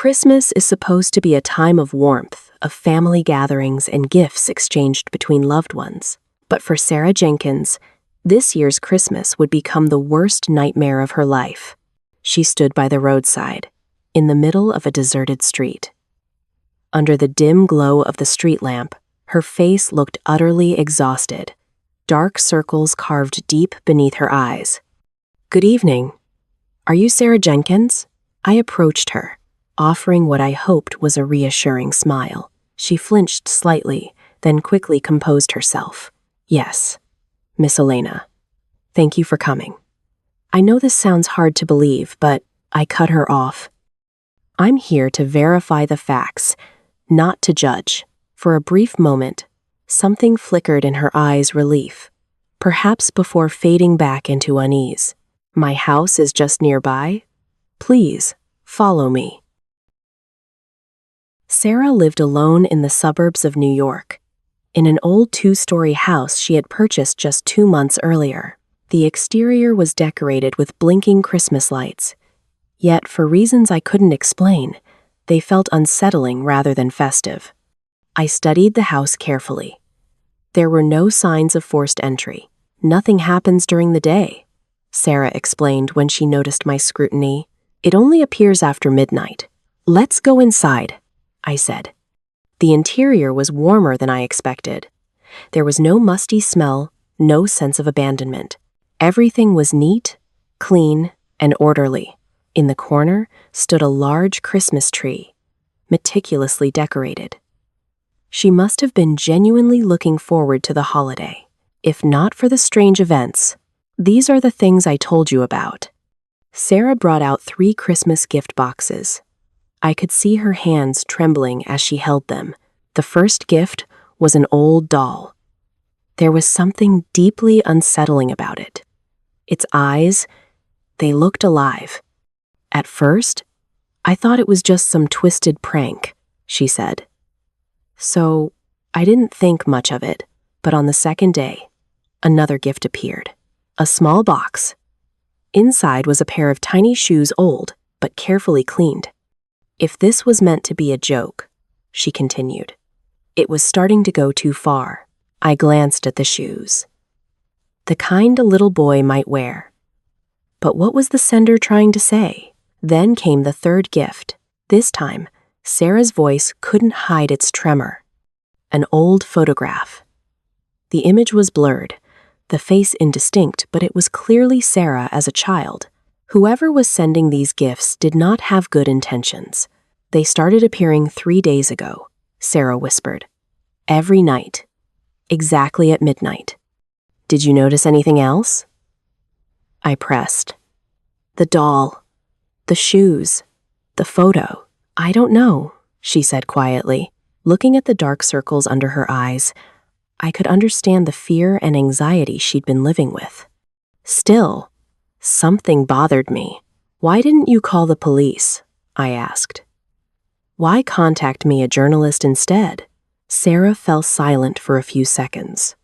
Christmas is supposed to be a time of warmth, of family gatherings and gifts exchanged between loved ones. But for Sarah Jenkins, this year's Christmas would become the worst nightmare of her life. She stood by the roadside, in the middle of a deserted street. Under the dim glow of the street lamp, her face looked utterly exhausted, dark circles carved deep beneath her eyes. "Good evening. Are you Sarah Jenkins?" I approached her, offering what I hoped was a reassuring smile. She flinched slightly, then quickly composed herself. "Yes, Miss Elena. Thank you for coming." I know this sounds hard to believe, but I cut her off. "I'm here to verify the facts, not to judge." For a brief moment, something flickered in her eyes' relief, perhaps before fading back into unease. "My house is just nearby. Please, follow me." Sarah lived alone in the suburbs of New York, in an old 2-story house she had purchased just 2 months earlier. The exterior was decorated with blinking Christmas lights, yet for reasons I couldn't explain, they felt unsettling rather than festive. I studied the house carefully. There were no signs of forced entry. "Nothing happens during the day," Sarah explained when she noticed my scrutiny. "It only appears after midnight." "Let's go inside," I said. The interior was warmer than I expected. There was no musty smell, no sense of abandonment. Everything was neat, clean, and orderly. In the corner stood a large Christmas tree, meticulously decorated. She must have been genuinely looking forward to the holiday, if not for the strange events. "These are the things I told you about." Sarah brought out 3 Christmas gift boxes. I could see her hands trembling as she held them. The first gift was an old doll. There was something deeply unsettling about it. Its eyes, they looked alive. "At first, I thought it was just some twisted prank," she said. "So, I didn't think much of it, but on the second day, another gift appeared. A small box. Inside was a pair of tiny shoes, old, but carefully cleaned. If this was meant to be a joke," she continued, "it was starting to go too far." I glanced at the shoes. The kind a little boy might wear. But what was the sender trying to say? Then came the third gift. This time, Sarah's voice couldn't hide its tremor. An old photograph. The image was blurred, the face indistinct, but it was clearly Sarah as a child. Whoever was sending these gifts did not have good intentions. "They started appearing 3 days ago," Sarah whispered. "Every night. Exactly at midnight. Did you notice anything else?" I pressed. "The doll, the shoes, the photo." "I don't know," she said quietly. Looking at the dark circles under her eyes, I could understand the fear and anxiety she'd been living with. Still, something bothered me. "Why didn't you call the police?" I asked. "Why contact me, a journalist, instead?" Sarah fell silent for a few seconds.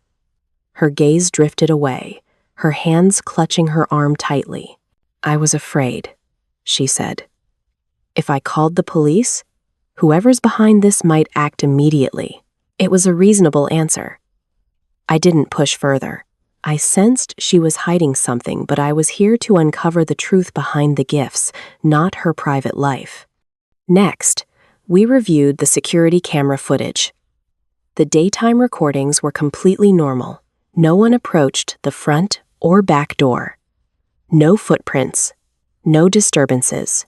Her gaze drifted away, her hands clutching her arm tightly. "I was afraid," she said. "If I called the police, whoever's behind this might act immediately." It was a reasonable answer. I didn't push further. I sensed she was hiding something, but I was here to uncover the truth behind the gifts, not her private life. Next, we reviewed the security camera footage. The daytime recordings were completely normal. No one approached the front or back door. No footprints, no disturbances.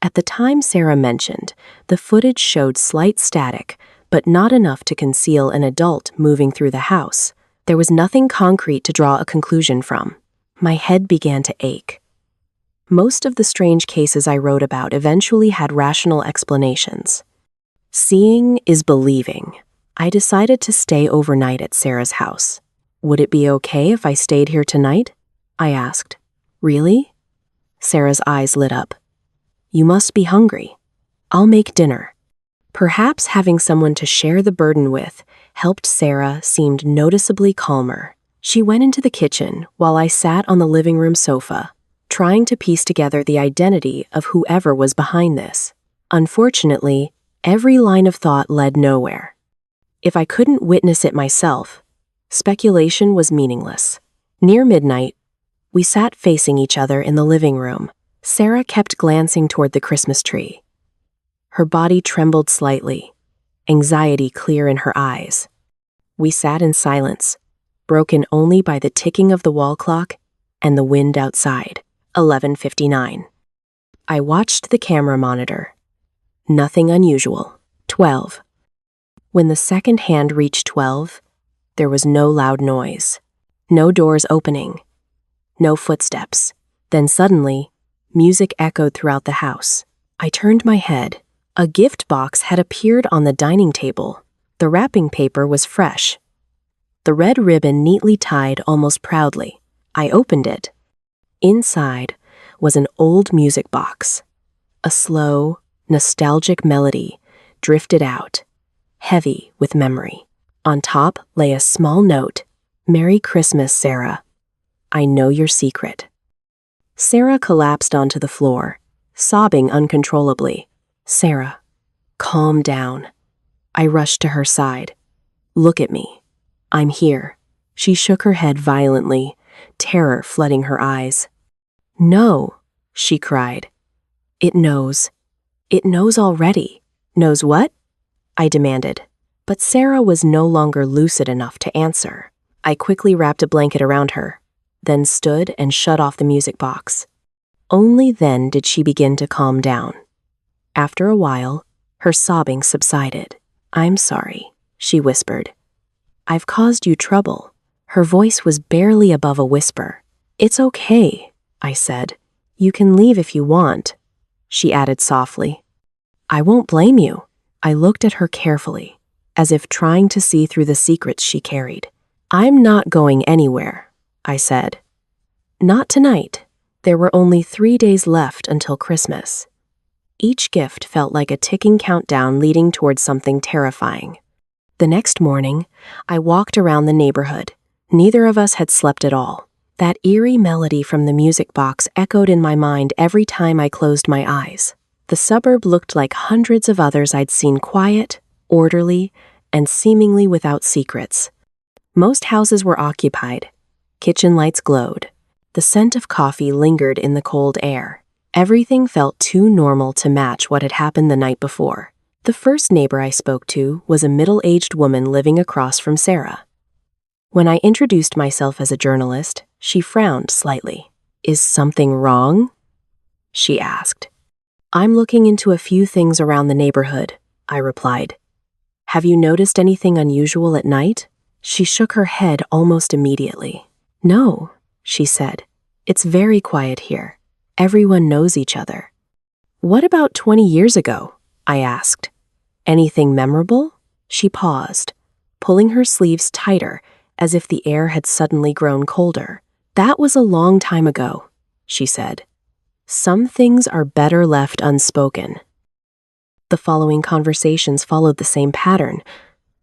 At the time Sarah mentioned, the footage showed slight static, but not enough to conceal an adult moving through the house. There was nothing concrete to draw a conclusion from. My head began to ache. Most of the strange cases I wrote about eventually had rational explanations. Seeing is believing. I decided to stay overnight at Sarah's house. "Would it be okay if I stayed here tonight?" I asked. "Really?" Sarah's eyes lit up. "You must be hungry. I'll make dinner." Perhaps having someone to share the burden with helped Sarah seemed noticeably calmer. She went into the kitchen while I sat on the living room sofa, trying to piece together the identity of whoever was behind this. Unfortunately, every line of thought led nowhere. If I couldn't witness it myself, speculation was meaningless. Near midnight, we sat facing each other in the living room. Sarah kept glancing toward the Christmas tree. Her body trembled slightly, anxiety clear in her eyes. We sat in silence, broken only by the ticking of the wall clock and the wind outside. 11:59. I watched the camera monitor. Nothing unusual. 12. When the second hand reached 12, there was no loud noise. No doors opening. No footsteps. Then suddenly, music echoed throughout the house. I turned my head. A gift box had appeared on the dining table. The wrapping paper was fresh. The red ribbon neatly tied almost proudly. I opened it. Inside was an old music box. A slow, nostalgic melody drifted out, heavy with memory. On top lay a small note, "Merry Christmas, Sarah. I know your secret." Sarah collapsed onto the floor, sobbing uncontrollably. "Sarah, calm down." I rushed to her side. "Look at me. I'm here." She shook her head violently, terror flooding her eyes. "No," she cried. "It knows. It knows already." "Knows what?" I demanded. But Sarah was no longer lucid enough to answer. I quickly wrapped a blanket around her, then stood and shut off the music box. Only then did she begin to calm down. After a while, her sobbing subsided. "I'm sorry," she whispered. "I've caused you trouble." Her voice was barely above a whisper. "It's okay," I said. "You can leave if you want," she added softly. "I won't blame you." I looked at her carefully, as if trying to see through the secrets she carried. "I'm not going anywhere," I said. "Not tonight." There were only 3 days left until Christmas. Each gift felt like a ticking countdown leading towards something terrifying. The next morning, I walked around the neighborhood. Neither of us had slept at all. That eerie melody from the music box echoed in my mind every time I closed my eyes. The suburb looked like hundreds of others I'd seen, quiet, orderly, and seemingly without secrets. Most houses were occupied. Kitchen lights glowed. The scent of coffee lingered in the cold air. Everything felt too normal to match what had happened the night before. The first neighbor I spoke to was a middle-aged woman living across from Sarah. When I introduced myself as a journalist, she frowned slightly. "Is something wrong?" she asked. "I'm looking into a few things around the neighborhood," I replied. "Have you noticed anything unusual at night?" She shook her head almost immediately. "No," she said. "It's very quiet here. Everyone knows each other." "What about 20 years ago?" I asked. "Anything memorable?" She paused, pulling her sleeves tighter as if the air had suddenly grown colder. "That was a long time ago," she said. "Some things are better left unspoken." The following conversations followed the same pattern.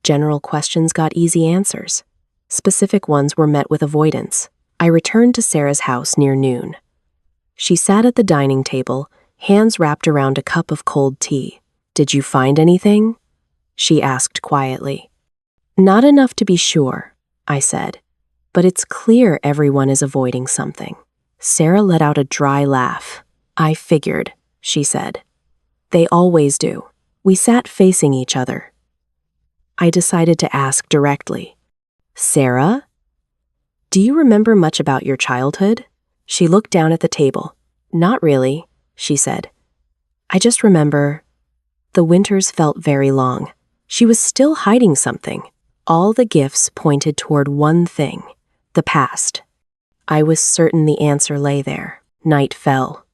General questions got easy answers. Specific ones were met with avoidance. I returned to Sarah's house near noon. She sat at the dining table, hands wrapped around a cup of cold tea. "Did you find anything?" she asked quietly. "Not enough to be sure," I said, "but it's clear everyone is avoiding something." Sarah let out a dry laugh. "I figured," she said. "They always do." We sat facing each other. I decided to ask directly, "Sarah, do you remember much about your childhood?" She looked down at the table. "Not really," she said. "I just remember the winters felt very long." She was still hiding something. All the gifts pointed toward one thing, the past. I was certain the answer lay there. Night fell.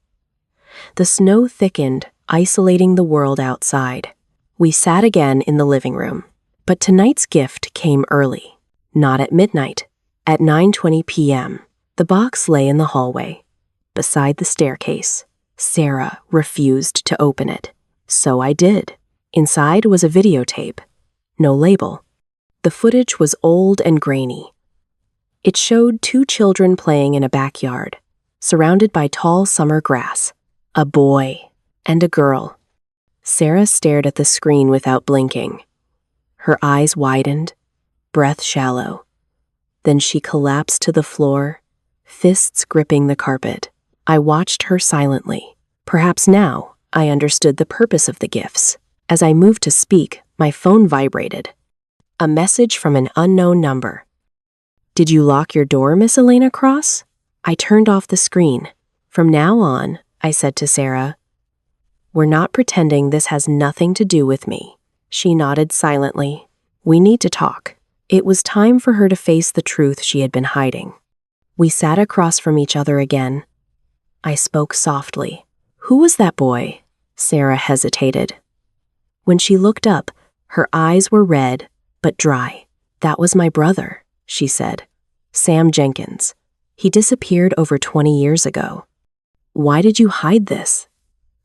The snow thickened, isolating the world outside. We sat again in the living room. But tonight's gift came early. Not at midnight. At 9:20 p.m., the box lay in the hallway, beside the staircase. Sarah refused to open it. So I did. Inside was a videotape. No label. The footage was old and grainy. It showed 2 children playing in a backyard, surrounded by tall summer grass. A boy and a girl. Sarah stared at the screen without blinking. Her eyes widened, breath shallow. Then she collapsed to the floor, fists gripping the carpet. I watched her silently. Perhaps now I understood the purpose of the gifts. As I moved to speak, my phone vibrated. A message from an unknown number. "Did you lock your door, Miss Elena Cross?" I turned off the screen. "From now on," I said to Sarah, "we're not pretending this has nothing to do with me." She nodded silently. "We need to talk." It was time for her to face the truth she had been hiding. We sat across from each other again. I spoke softly. "Who was that boy?" Sarah hesitated. When she looked up, her eyes were red, but dry. "That was my brother," she said. "Sam Jenkins. He disappeared over 20 years ago." "Why did you hide this?"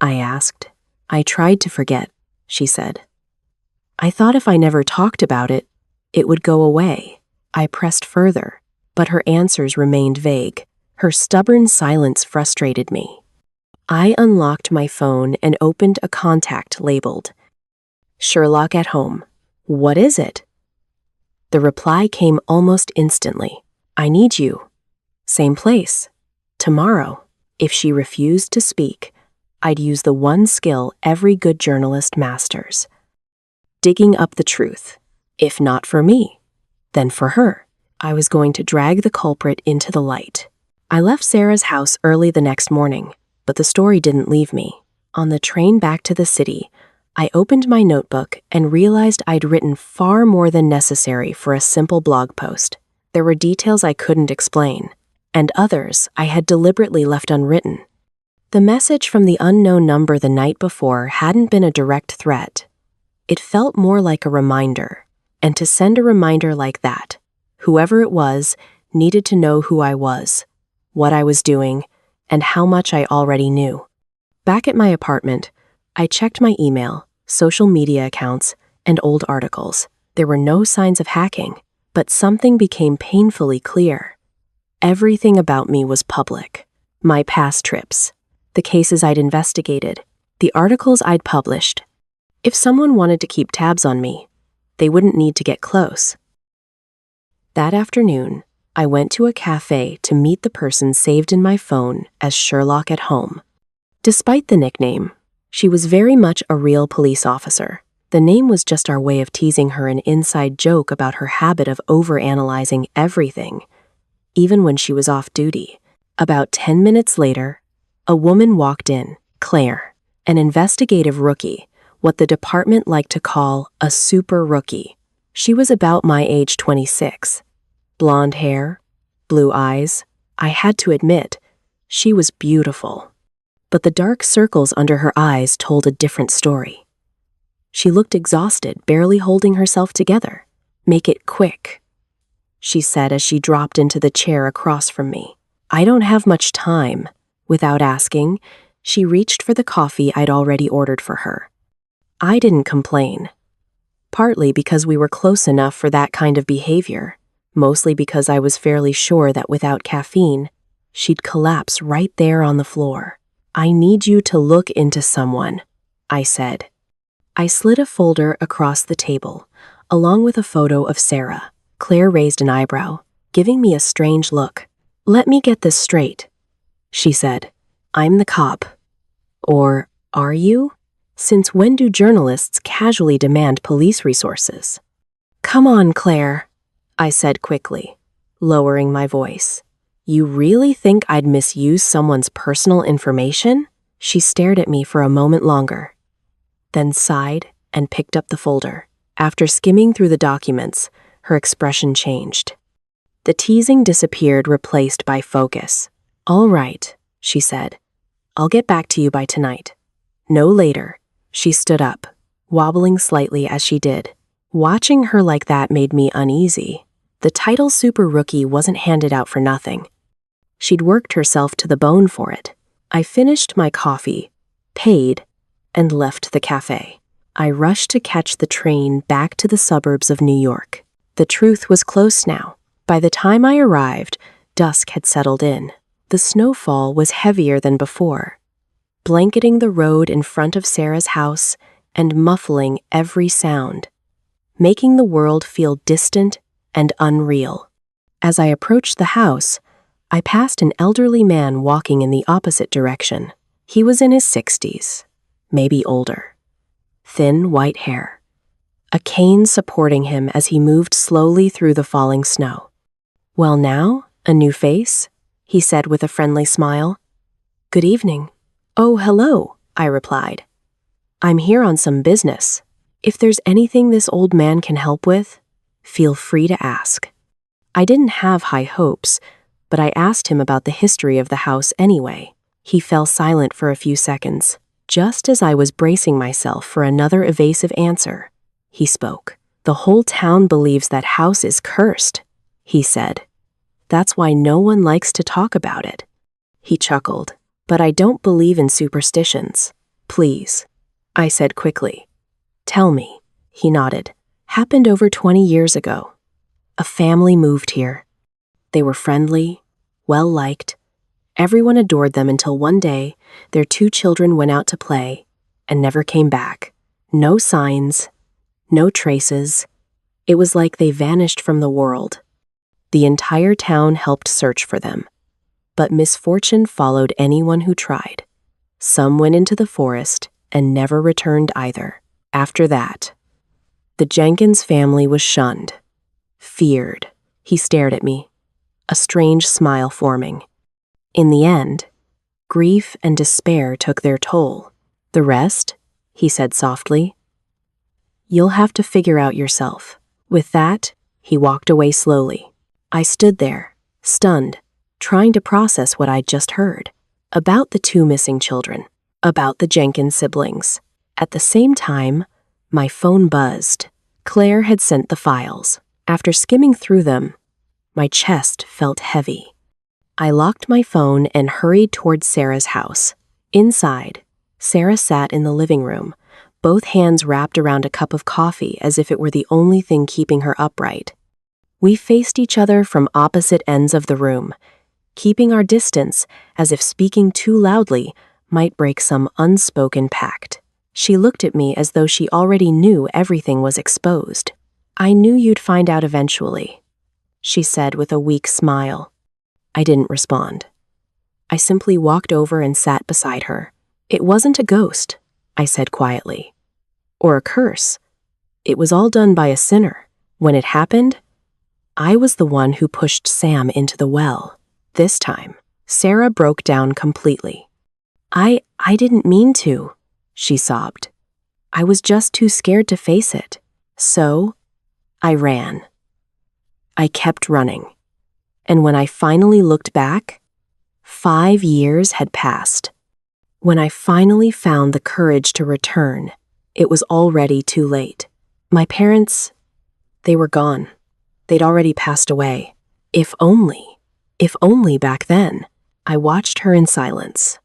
I asked. "I tried to forget," she said. "I thought if I never talked about it, it would go away." I pressed further, but her answers remained vague. Her stubborn silence frustrated me. I unlocked my phone and opened a contact labeled, "Sherlock at home. What is it?" The reply came almost instantly. "I need you. Same place. Tomorrow." If she refused to speak, I'd use the one skill every good journalist masters. Digging up the truth. If not for me, then for her. I was going to drag the culprit into the light. I left Sarah's house early the next morning, but the story didn't leave me. On the train back to the city, I opened my notebook and realized I'd written far more than necessary for a simple blog post. There were details I couldn't explain, and others I had deliberately left unwritten. The message from the unknown number the night before hadn't been a direct threat. It felt more like a reminder, and to send a reminder like that, whoever it was needed to know who I was, what I was doing, and how much I already knew. Back at my apartment, I checked my email, social media accounts, and old articles. There were no signs of hacking, but something became painfully clear. Everything about me was public. My past trips, the cases I'd investigated, the articles I'd published. If someone wanted to keep tabs on me, they wouldn't need to get close. That afternoon, I went to a cafe to meet the person saved in my phone as Sherlock at home. Despite the nickname, she was very much a real police officer. The name was just our way of teasing her an inside joke about her habit of overanalyzing everything, even when she was off duty. About 10 minutes later, a woman walked in, Claire, an investigative rookie, what the department liked to call a super rookie. She was about my age, 26. Blonde hair, blue eyes. I had to admit, she was beautiful. But the dark circles under her eyes told a different story. She looked exhausted, barely holding herself together. "Make it quick," she said as she dropped into the chair across from me. "I don't have much time." Without asking, she reached for the coffee I'd already ordered for her. I didn't complain. Partly because we were close enough for that kind of behavior, mostly because I was fairly sure that without caffeine, she'd collapse right there on the floor. "I need you to look into someone," I said. I slid a folder across the table, along with a photo of Sarah. Claire raised an eyebrow, giving me a strange look. "Let me get this straight," she said. "I'm the cop. Or are you? Since when do journalists casually demand police resources?" "Come on, Claire," I said quickly, lowering my voice. "You really think I'd misuse someone's personal information?" She stared at me for a moment longer, then sighed and picked up the folder. After skimming through the documents, her expression changed. The teasing disappeared, replaced by focus. "All right," she said. "I'll get back to you by tonight. No later." She stood up, wobbling slightly as she did. Watching her like that made me uneasy. The title Super Rookie wasn't handed out for nothing. She'd worked herself to the bone for it. I finished my coffee, paid, and left the cafe. I rushed to catch the train back to the suburbs of New York. The truth was close now. By the time I arrived, dusk had settled in. The snowfall was heavier than before, blanketing the road in front of Sarah's house and muffling every sound, making the world feel distant and unreal. As I approached the house, I passed an elderly man walking in the opposite direction. He was in his 60s, maybe older. Thin white hair, a cane supporting him as he moved slowly through the falling snow. "Well now, a new face?" he said with a friendly smile. "Good evening." "Oh, hello," I replied. "I'm here on some business. If there's anything this old man can help with, feel free to ask." I didn't have high hopes, but I asked him about the history of the house anyway. He fell silent for a few seconds. Just as I was bracing myself for another evasive answer, he spoke. "The whole town believes that house is cursed," he said. "That's why no one likes to talk about it." He chuckled. "But I don't believe in superstitions. Please," I said quickly. "Tell me." He nodded. "Happened over 20 years ago. A family moved here. They were friendly, well-liked. Everyone adored them until one day, their 2 children went out to play and never came back. No signs, no traces. It was like they vanished from the world. The entire town helped search for them, but misfortune followed anyone who tried. Some went into the forest and never returned either. After that, the Jenkins family was shunned, feared." He stared at me, a strange smile forming. "In the end, grief and despair took their toll. The rest," he said softly, "you'll have to figure out yourself." With that, he walked away slowly. I stood there, stunned, trying to process what I'd just heard. About the 2 missing children, about the Jenkins siblings. At the same time, my phone buzzed. Claire had sent the files. After skimming through them, my chest felt heavy. I locked my phone and hurried toward Sarah's house. Inside, Sarah sat in the living room, both hands wrapped around a cup of coffee as if it were the only thing keeping her upright. We faced each other from opposite ends of the room, keeping our distance as if speaking too loudly might break some unspoken pact. She looked at me as though she already knew everything was exposed. "I knew you'd find out eventually," she said with a weak smile. I didn't respond. I simply walked over and sat beside her. "It wasn't a ghost," I said quietly, "or a curse. It was all done by a sinner. When it happened, I was the one who pushed Sam into the well." This time, Sarah broke down completely. I didn't mean to," she sobbed. "I was just too scared to face it. So, I ran. I kept running. And when I finally looked back, 5 years had passed. When I finally found the courage to return, it was already too late. My parents, they were gone. They'd already passed away. If only back then." I watched her in silence.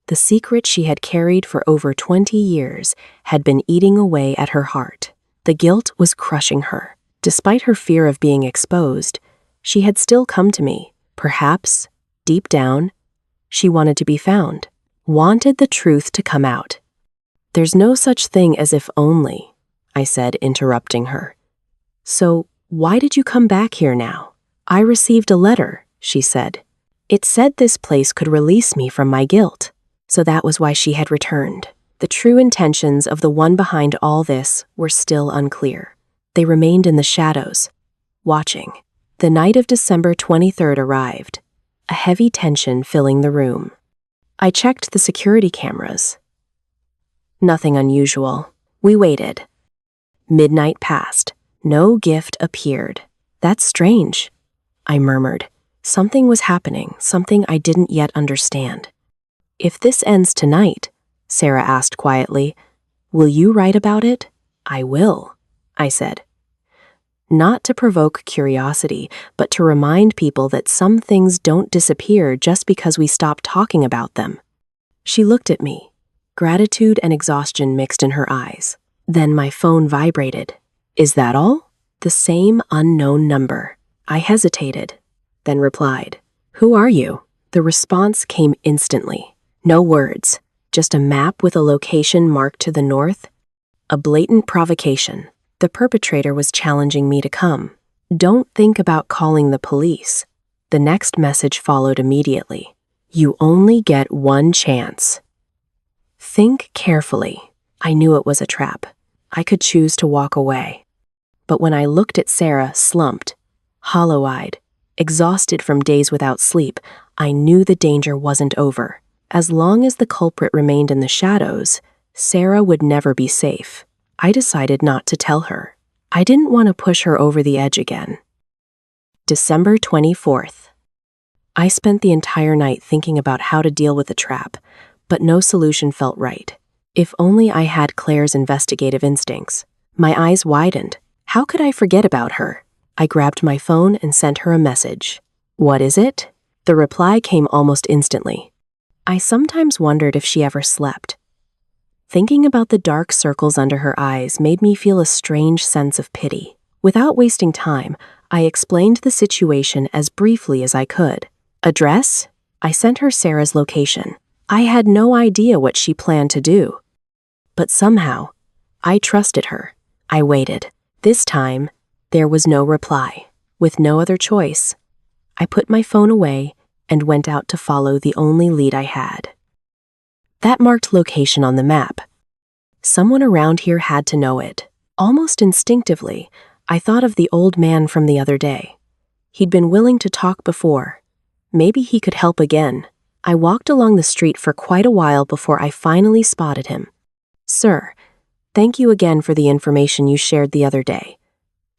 The secret she had carried for over 20 years had been eating away at her heart. The guilt was crushing her. Despite her fear of being exposed, she had still come to me. Perhaps, deep down, she wanted to be found, wanted the truth to come out. "There's no such thing as if only," I said, interrupting her. "So, why did you come back here now?" "I received a letter," she said. "It said this place could release me from my guilt." So that was why she had returned. The true intentions of the one behind all this were still unclear. They remained in the shadows, watching. The night of December 23rd arrived, a heavy tension filling the room. I checked the security cameras. Nothing unusual. We waited. Midnight passed. No gift appeared. "That's strange," I murmured. Something was happening, something I didn't yet understand. "If this ends tonight," Sarah asked quietly, "will you write about it?" "I will," I said. Not to provoke curiosity, but to remind people that some things don't disappear just because we stop talking about them. She looked at me, gratitude and exhaustion mixed in her eyes. Then my phone vibrated. "Is that all?" The same unknown number. I hesitated, then replied, "Who are you?" The response came instantly. No words, just a map with a location marked to the north A blatant provocation. The perpetrator was challenging me to come. Don't think about calling the police. The next message followed immediately. You only get one chance. Think carefully. I knew it was a trap. I could choose to walk away. But when I looked at Sarah, slumped, hollow-eyed, exhausted from days without sleep, I knew the danger wasn't over. As long as the culprit remained in the shadows, Sarah would never be safe. I decided not to tell her. I didn't want to push her over the edge again. December 24th. I spent the entire night thinking about how to deal with the trap, but no solution felt right. If only I had Claire's investigative instincts. My eyes widened. How could I forget about her? I grabbed my phone and sent her a message. What is it? The reply came almost instantly. I sometimes wondered if she ever slept. Thinking about the dark circles under her eyes made me feel a strange sense of pity. Without wasting time, I explained the situation as briefly as I could. Address? I sent her Sarah's location. I had no idea what she planned to do. But somehow, I trusted her. I waited. This time, there was no reply. With no other choice, I put my phone away and went out to follow the only lead I had. That marked location on the map. Someone around here had to know it. Almost instinctively, I thought of the old man from the other day. He'd been willing to talk before. Maybe he could help again. I walked along the street for quite a while before I finally spotted him. Sir, thank you again for the information you shared the other day,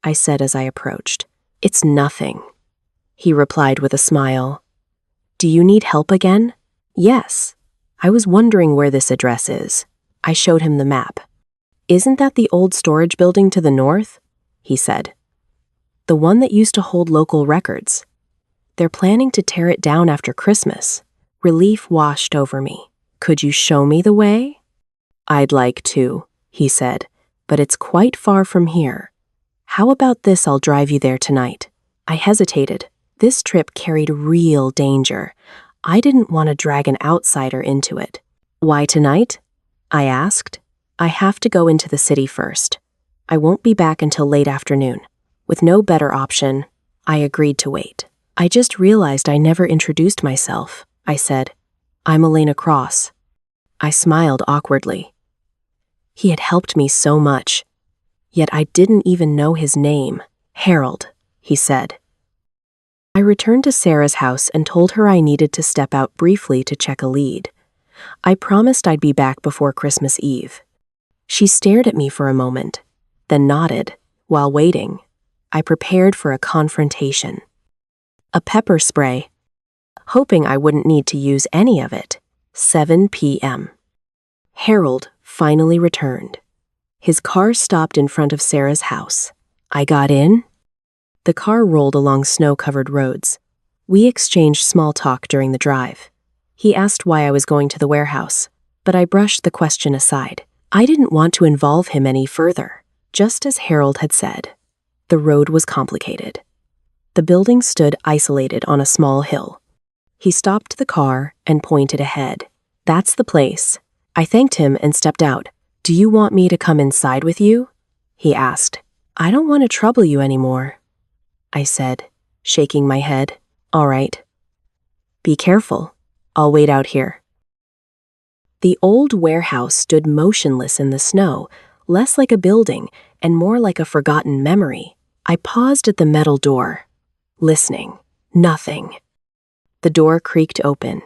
I said as I approached. It's nothing, he replied with a smile. Do you need help again? Yes. I was wondering where this address is. I showed him the map. Isn't that the old storage building to the north? He said. The one that used to hold local records. They're planning to tear it down after Christmas. Relief washed over me. Could you show me the way? I'd like to, he said, but it's quite far from here. How about this? I'll drive you there tonight. I hesitated. This trip carried real danger. I didn't want to drag an outsider into it. Why tonight? I asked. I have to go into the city first. I won't be back until late afternoon. With no better option, I agreed to wait. I just realized I never introduced myself, I said. I'm Elena Cross. I smiled awkwardly. He had helped me so much, yet I didn't even know his name. Harold, he said. I returned to Sarah's house and told her I needed to step out briefly to check a lead. I promised I'd be back before Christmas Eve. She stared at me for a moment, then nodded. While waiting, I prepared for a confrontation. A pepper spray, hoping I wouldn't need to use any of it. 7 p.m. Harold finally returned. His car stopped in front of Sarah's house. I got in. The car rolled along snow-covered roads. We exchanged small talk during the drive. He asked why I was going to the warehouse, but I brushed the question aside. I didn't want to involve him any further. Just as Harold had said, the road was complicated. The building stood isolated on a small hill. He stopped the car and pointed ahead. That's the place. I thanked him and stepped out. Do you want me to come inside with you? He asked. I don't want to trouble you anymore, I said, shaking my head. All right. Be careful. I'll wait out here. The old warehouse stood motionless in the snow, less like a building and more like a forgotten memory. I paused at the metal door, listening. Nothing. The door creaked open.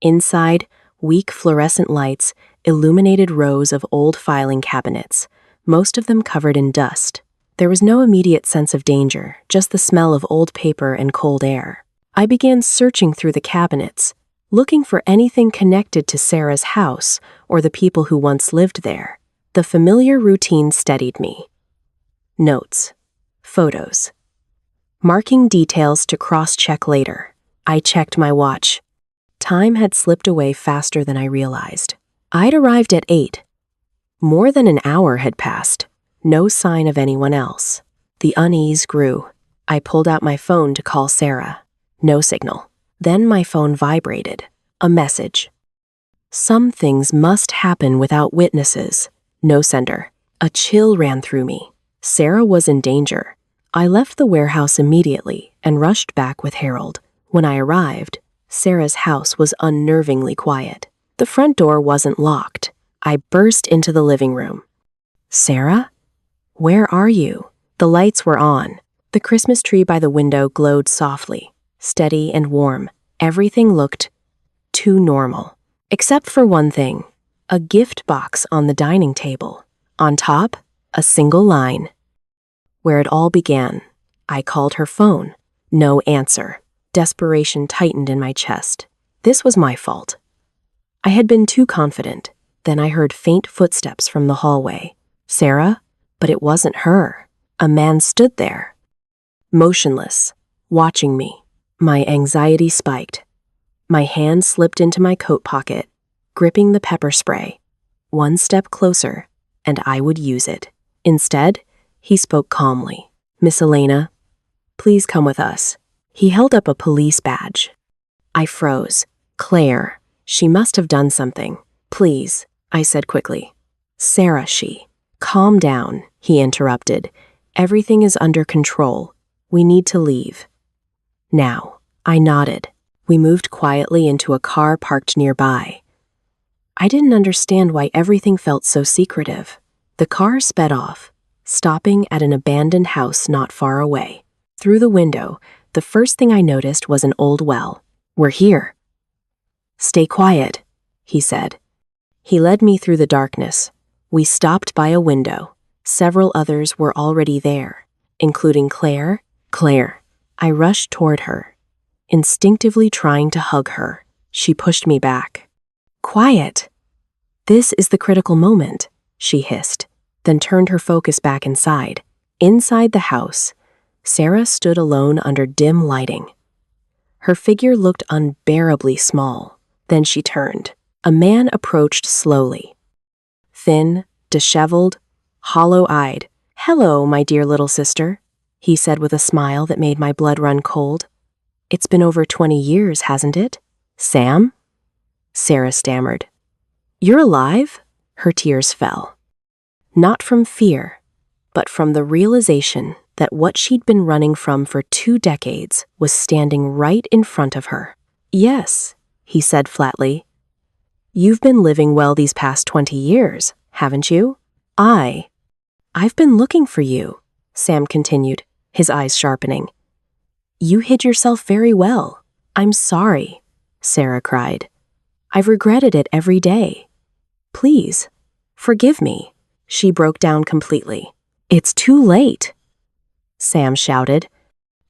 Inside, weak fluorescent lights illuminated rows of old filing cabinets, most of them covered in dust. There was no immediate sense of danger, just the smell of old paper and cold air. I began searching through the cabinets, looking for anything connected to Sarah's house or the people who once lived there. The familiar routine steadied me. Notes. Photos. Marking details to cross-check later. I checked my watch. Time had slipped away faster than I realized. I'd arrived at 8. More than an hour had passed. No sign of anyone else. The unease grew. I pulled out my phone to call Sarah. No signal. Then my phone vibrated. A message. Some things must happen without witnesses. No sender. A chill ran through me. Sarah was in danger. I left the warehouse immediately and rushed back with Harold. When I arrived, Sarah's house was unnervingly quiet. The front door wasn't locked. I burst into the living room. "Sarah? Where are you?" The lights were on. The Christmas tree by the window glowed softly, steady and warm. Everything looked too normal. Except for one thing, a gift box on the dining table. On top, a single line. Where it all began. I called her phone. No answer. Desperation tightened in my chest. This was my fault. I had been too confident. Then I heard faint footsteps from the hallway. Sarah? But it wasn't her. A man stood there, motionless, watching me. My anxiety spiked. My hand slipped into my coat pocket, gripping the pepper spray. One step closer, and I would use it. Instead, he spoke calmly. "Miss Elena, please come with us." He held up a police badge. I froze. "Claire, she must have done something. Please," I said quickly. "Sarah, she." "Calm down," he interrupted. "Everything is under control. We need to leave." "Now." I nodded. We moved quietly into a car parked nearby. I didn't understand why everything felt so secretive. The car sped off, stopping at an abandoned house not far away. Through the window, the first thing I noticed was an old well. "We're here." "Stay quiet," he said. He led me through the darkness. We stopped by a window. Several others were already there, including Claire. "Claire." I rushed toward her, instinctively trying to hug her. She pushed me back. "Quiet. This is the critical moment," she hissed, then turned her focus back inside. Inside the house, Sarah stood alone under dim lighting. Her figure looked unbearably small. Then she turned. A man approached slowly. Thin, disheveled, hollow-eyed. "Hello, my dear little sister," he said with a smile that made my blood run cold. "It's been over 20 years, hasn't it?" "Sam?" Sarah stammered. "You're alive?" Her tears fell. Not from fear, but from the realization that what she'd been running from for 2 decades was standing right in front of her. "Yes," he said flatly. "You've been living well these past 20 years, haven't you?" I've been looking for you," Sam continued, his eyes sharpening. "You hid yourself very well." "I'm sorry," Sarah cried. "I've regretted it every day. Please, forgive me." She broke down completely. "It's too late," Sam shouted.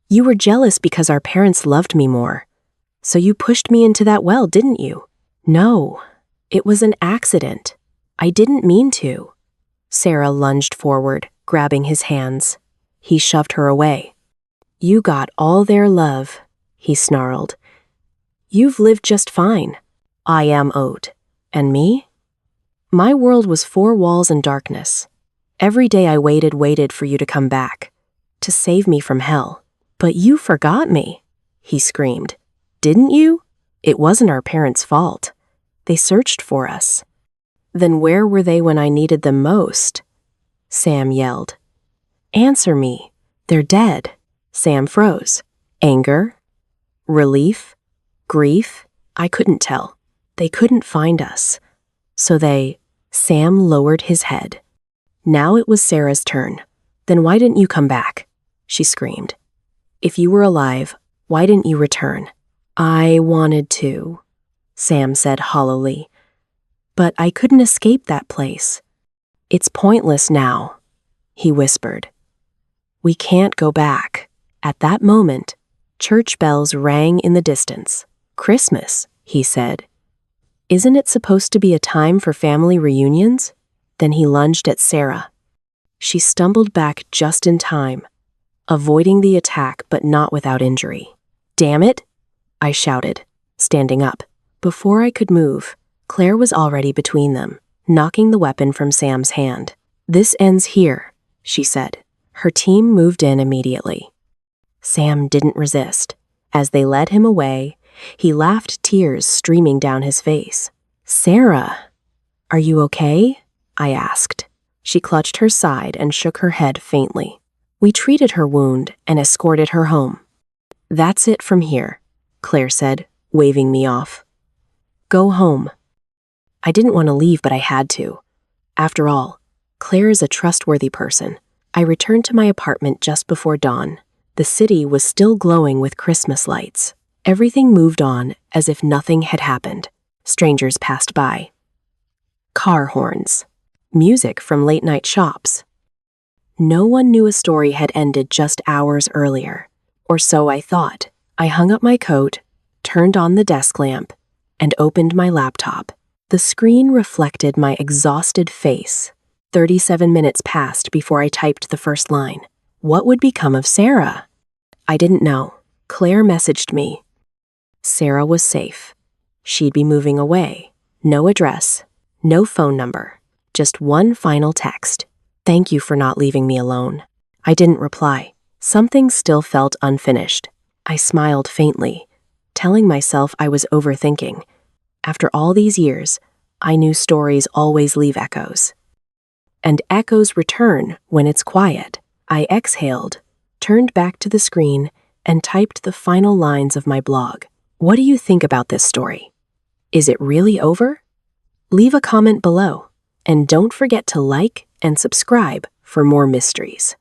"You were jealous because our parents loved me more. So you pushed me into that well, didn't you?" "No, it was an accident. I didn't mean to." Sarah lunged forward, grabbing his hands. He shoved her away. "You got all their love," he snarled. "You've lived just fine. I am owed. And me? My world was 4 walls and darkness. Every day I waited for you to come back, to save me from hell. But you forgot me," he screamed. "Didn't you? It wasn't our parents' fault. They searched for us." "Then where were they when I needed them most?" Sam yelled. "Answer me." "They're dead." Sam froze. Anger? Relief? Grief? I couldn't tell. They couldn't find us. So Sam lowered his head. Now it was Sarah's turn. "Then why didn't you come back?" she screamed. "If you were alive, why didn't you return?" "I wanted to," Sam said hollowly. "But I couldn't escape that place." "It's pointless now," he whispered. "We can't go back." At that moment, church bells rang in the distance. "Christmas," he said. "Isn't it supposed to be a time for family reunions?" Then he lunged at Sarah. She stumbled back just in time, avoiding the attack but not without injury. "Damn it!" I shouted, standing up. Before I could move, Claire was already between them, knocking the weapon from Sam's hand. "This ends here," she said. Her team moved in immediately. Sam didn't resist. As they led him away, he laughed, tears streaming down his face. "Sarah, are you okay?" I asked. She clutched her side and shook her head faintly. We treated her wound and escorted her home. That's it from here, Claire said, waving me off. Go home. I didn't want to leave, but I had to. After all, Claire is a trustworthy person. I returned to my apartment just before dawn. The city was still glowing with Christmas lights. Everything moved on as if nothing had happened. Strangers passed by. Car horns. Music from late-night shops. No one knew a story had ended just hours earlier. Or so I thought. I hung up my coat, turned on the desk lamp, and opened my laptop. The screen reflected my exhausted face. 37 minutes passed before I typed the first line. What would become of Sarah? I didn't know. Claire messaged me. Sarah was safe. She'd be moving away. No address, no phone number, just one final text. Thank you for not leaving me alone. I didn't reply. Something still felt unfinished. I smiled faintly, telling myself I was overthinking. After all these years, I knew stories always leave echoes. And echoes return when it's quiet. I exhaled, turned back to the screen, and typed the final lines of my blog. What do you think about this story? Is it really over? Leave a comment below, and don't forget to like and subscribe for more mysteries.